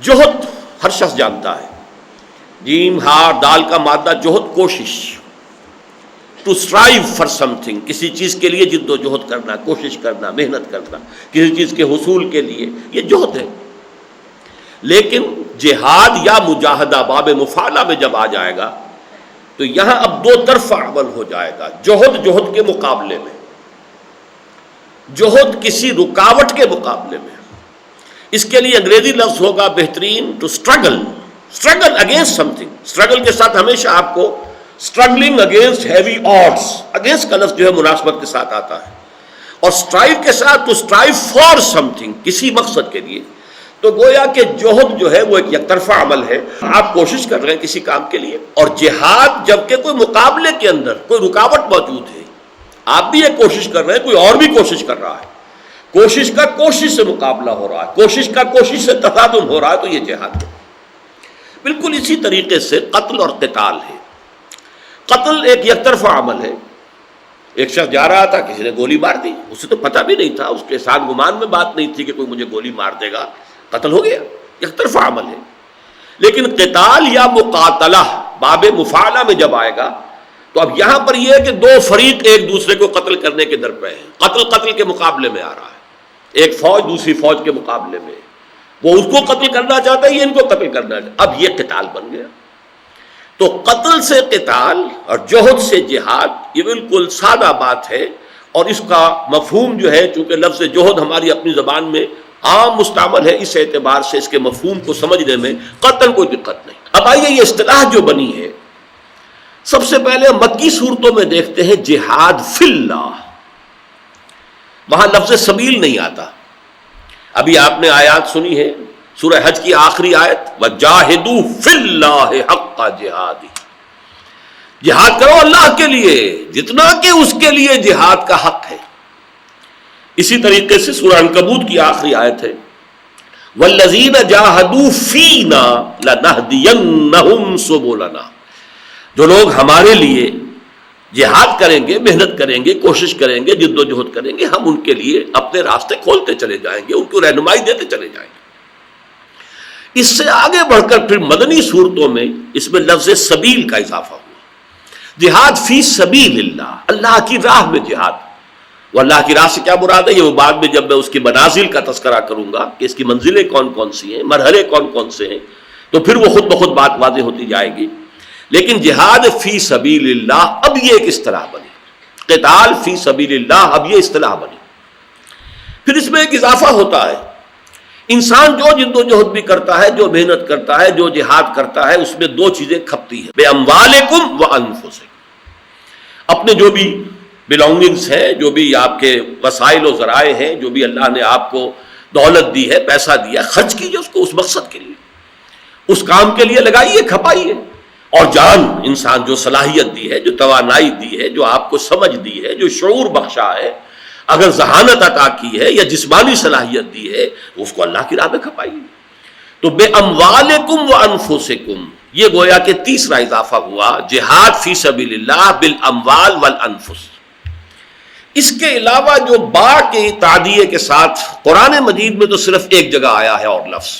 جوہد ہر شخص جانتا ہے، جیم ہار دال کا مادہ جوہد، کوشش، to strive for something, کسی چیز کے لیے جد و جہد کرنا، کوشش کرنا، محنت کرنا کسی چیز کے حصول کے لیے، یہ جوہد ہے۔ لیکن جہاد یا مجاہدہ باب مفعلہ میں جب آ جائے گا تو یہاں اب دو طرفہ عمل ہو جائے گا۔ جوہد کے مقابلے میں، جوہد کسی رکاوٹ کے مقابلے میں، اس کے لیے انگریزی لفظ ہوگا بہترین، to struggle, struggle against something. Struggle کے ساتھ ہمیشہ آپ کو struggling against heavy odds, against کا لفظ جو ہے مناسبت کے ساتھ آتا ہے، اور اسٹرائیو کے ساتھ to strive for something, کسی مقصد کے لیے۔ تو گویا کہ جوہد جو ہے وہ ایک یک طرفہ عمل ہے، آپ کوشش کر رہے ہیں کسی کام کے لیے، اور جہاد جبکہ کوئی مقابلے کے اندر کوئی رکاوٹ موجود ہے، آپ بھی ایک کوشش کر رہے ہیں، کوئی اور بھی کوشش کر رہا ہے، کوشش کا کوشش سے مقابلہ ہو رہا ہے، کوشش کا کوشش سے تصادم ہو رہا ہے، تو یہ جہاد ہے۔ بالکل اسی طریقے سے قتل اور قتال ہے۔ قتل ایک یک طرفہ عمل ہے، ایک شخص جا رہا تھا، کسی نے گولی مار دی، اسے تو پتہ بھی نہیں تھا، اس کے ساتھ گمان میں بات نہیں تھی کہ کوئی مجھے گولی مار دے گا، قتل ہو گیا، یک طرفہ عمل ہے۔ لیکن قتال یا مقاتلہ باب مفعلہ میں جب آئے گا تو اب یہاں پر یہ ہے کہ دو فریق ایک دوسرے کو قتل کرنے کے درپے ہیں، قتل کے مقابلے میں آ رہا ہے، ایک فوج دوسری فوج کے مقابلے میں، وہ اس کو قتل کرنا چاہتا ہے، یہ ان کو قتل کرنا چاہتا ہے، اب یہ قتال بن گیا۔ تو قتل سے قتال اور جوہد سے جہاد، یہ بالکل سادہ بات ہے، اور اس کا مفہوم جو ہے، چونکہ لفظ جوہد ہماری اپنی زبان میں عام مستعمل ہے، اس اعتبار سے اس کے مفہوم کو سمجھنے میں قطعاً کوئی دقت نہیں۔ اب آئیے یہ اصطلاح جو بنی ہے، سب سے پہلے مکی صورتوں میں دیکھتے ہیں جہاد فی اللہ، وہاں لفظ سبیل نہیں آتا۔ ابھی آپ نے آیات سنی ہے، سورہ حج کی آخری آیت، وَجَاهِدُوا فِي اللَّهِ حَقَّ جِهَادِهِ، جہاد کرو اللہ کے لیے جتنا کہ اس کے لیے جہاد کا حق ہے۔ اسی طریقے سے سورہ عنکبوت کی آخری آیت ہے، وَالَّذِينَ جَاهَدُوا فِينَا لَنَهْدِيَنَّهُمْ سُبُلَنَا، جو لوگ ہمارے لیے جہاد کریں گے، محنت کریں گے، کوشش کریں گے، جد و جہد کریں گے، ہم ان کے لیے اپنے راستے کھولتے چلے جائیں گے، ان کو رہنمائی دیتے چلے جائیں گے۔ اس سے آگے بڑھ کر پھر مدنی صورتوں میں اس میں لفظ سبیل کا اضافہ ہوا، جہاد فی سبیل اللہ، اللہ کی راہ میں جہاد۔ وہ اللہ کی راہ سے کیا مراد ہے، یہ وہ بعد میں جب میں اس کی منازل کا تذکرہ کروں گا کہ اس کی منزلیں کون کون سی ہیں، مرحلے کون کون سے ہیں، تو پھر وہ خود بخود بات واضح ہوتی جائے گی۔ لیکن جہاد فی سبیل اللہ اب یہ ایک اصطلاح بنی، قتال فی سبیل اللہ اب یہ اصطلاح بنی۔ پھر اس میں ایک اضافہ ہوتا ہے، انسان جو جد و جہد بھی کرتا ہے، جو محنت کرتا ہے، جو جہاد کرتا ہے، اس میں دو چیزیں کھپتی ہیں، بے اموالکم و انفسکم، اپنے جو بھی بلانگنگز ہیں، جو بھی آپ کے وسائل و ذرائع ہیں، جو بھی اللہ نے آپ کو دولت دی ہے، پیسہ دیا، خرچ کیجیے اس کو اس مقصد کے لیے، اس کام کے لیے لگائیے، کھپائیے۔ اور جان، انسان جو صلاحیت دی ہے، جو توانائی دی ہے، جو آپ کو سمجھ دی ہے، جو شعور بخشا ہے، اگر ذہانت عطا کی ہے یا جسمانی صلاحیت دی ہے، اس کو اللہ کی راہ میں کھپائیے۔ تو بے اموالکم و انفسکم، یہ گویا کہ تیسرا اضافہ ہوا، جہاد فی سبیل اللہ بالاموال والانفس۔ اس کے علاوہ جو با کے تعدیے کے ساتھ قرآن مجید میں تو صرف ایک جگہ آیا ہے اور لفظ،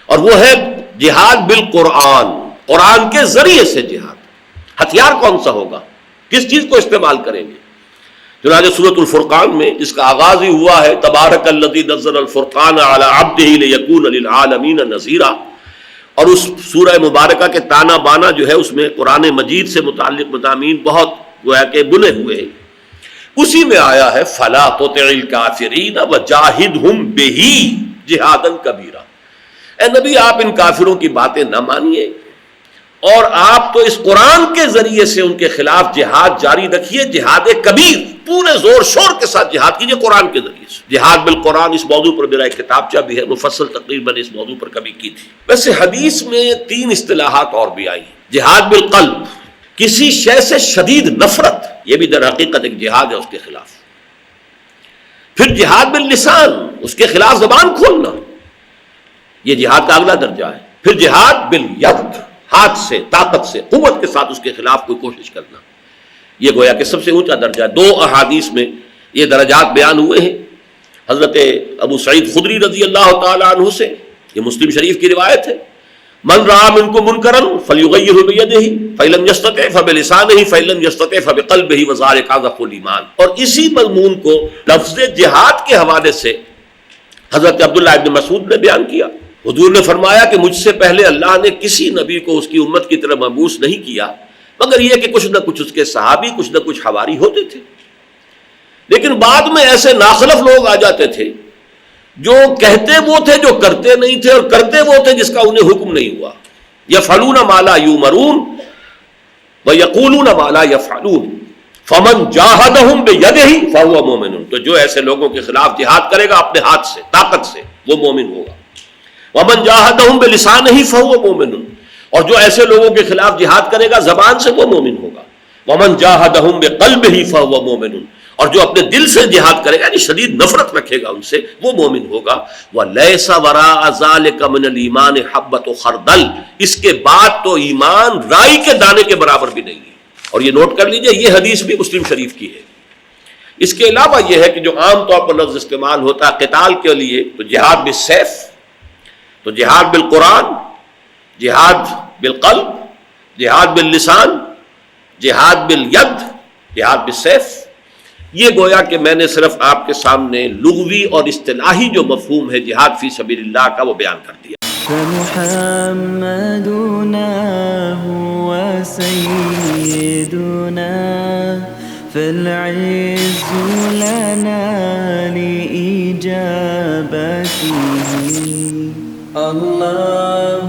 اور وہ ہے جہاد بالقرآن، قرآن کے ذریعے سے جہاد۔ ہتھیار کون سا ہوگا، کس چیز کو استعمال کریں گے؟ چنانچہ سورۃ الفرقان میں جس کا آغاز ہی ہوا ہے، تبارک الذی نزل الفرقان علی عبدہ لیکون للعالمین نذیرا، اور اس سورہ مبارکہ کے تانا بانا جو ہے اس میں قرآن مجید سے متعلق مضامین بہت گویا کہ بنے ہوئے ہیں۔ اسی میں آیا ہے فلا تطع الکافرین وجاہدہم بہ جہادا کبیرا، اے نبی آپ ان کافروں کی باتیں نہ مانیے، اور آپ تو اس قرآن کے ذریعے سے ان کے خلاف جہاد جاری رکھیے، جہاد کبیر، پورے زور شور کے ساتھ جہاد کیجیے قرآن کے ذریعے سے۔ جہاد بالقرآن، اس موضوع پر میرا ایک کتابچہ بھی ہے، مفصل تقریر میں نے اس موضوع پر کبھی کی تھی۔ ویسے حدیث میں 3 اصطلاحات اور بھی آئی ہیں، جہاد بالقلب، کسی شے سے شدید نفرت، یہ بھی در حقیقت ایک جہاد ہے اس کے خلاف۔ پھر جہاد باللسان، اس کے خلاف زبان کھولنا، یہ جہاد کا اگلا درجہ ہے۔ پھر جہاد بالید، ہاتھ سے، طاقت سے، قوت کے ساتھ اس کے خلاف کوئی کوشش کرنا، یہ گویا کہ سب سے اونچا درجہ ہے۔ 2 احادیث میں یہ درجات بیان ہوئے ہیں، حضرت ابو سعید خدری رضی اللہ تعالی عنہ سے یہ مسلم شریف کی روایت ہے، من رأى منکم منکرا فلیغیرہ بیدہ فإن لم یستطع فبلسانہ فإن لم یستطع فبقلبہ وذلک اضعف الایمان۔ اور اسی مضمون کو لفظ جہاد کے حوالے سے حضرت عبداللہ ابن مسعود نے بیان کیا۔ حضور نے فرمایا کہ مجھ سے پہلے اللہ نے کسی نبی کو اس کی امت کی طرف مبعوث نہیں کیا مگر یہ کہ کچھ نہ کچھ اس کے صحابی کچھ نہ کچھ حواری ہوتے تھے، لیکن بعد میں ایسے ناخلف لوگ آ جاتے تھے جو کہتے وہ تھے جو کرتے نہیں تھے، اور کرتے وہ تھے جس کا انہیں حکم نہیں ہوا۔ یفعلون ما لا یؤمرون ویقولون ما لا یفعلون فمن جاہدہم بیدہ فہو مومن۔ تو جو ایسے لوگوں کے خلاف جہاد کرے گا اپنے ہاتھ سے، طاقت سے، وہ مومن ہوگا۔ ومن جاہدہم بلسانہ فہو مومن، اور جو ایسے لوگوں کے خلاف جہاد کرے گا زبان سے، وہ مومن ہوگا۔ ومن جاہدہم بقلبہ فہو مومن، اور جو اپنے دل سے جہاد کرے گا یعنی شدید نفرت رکھے گا ان سے، وہ مومن ہوگا۔ وَلَيْسَ وَرَاءَ ذَلِكَ مِنَ الْإِيمَانِ حَبَّةُ خَرْدَلٍ، اس کے بعد تو ایمان رائی کے دانے کے برابر بھی نہیں ہے۔ اور یہ نوٹ کر لیجئے، یہ حدیث بھی مسلم شریف کی ہے۔ اس کے علاوہ یہ ہے کہ جو عام طور پر لفظ استعمال ہوتا ہے قتال کے لیے، تو جہاد بالسیف، تو جہاد بالقرآن، جہاد بالقلب، جہاد باللسان، جہاد بالید، جہاد بالسیف، یہ گویا کہ میں نے صرف آپ کے سامنے لغوی اور اصطلاحی جو مفہوم ہے جہاد فی سبیل اللہ کا وہ بیان کر دیا۔ فمحمدنا هو سيدنا فالعز لنا لإجابته الله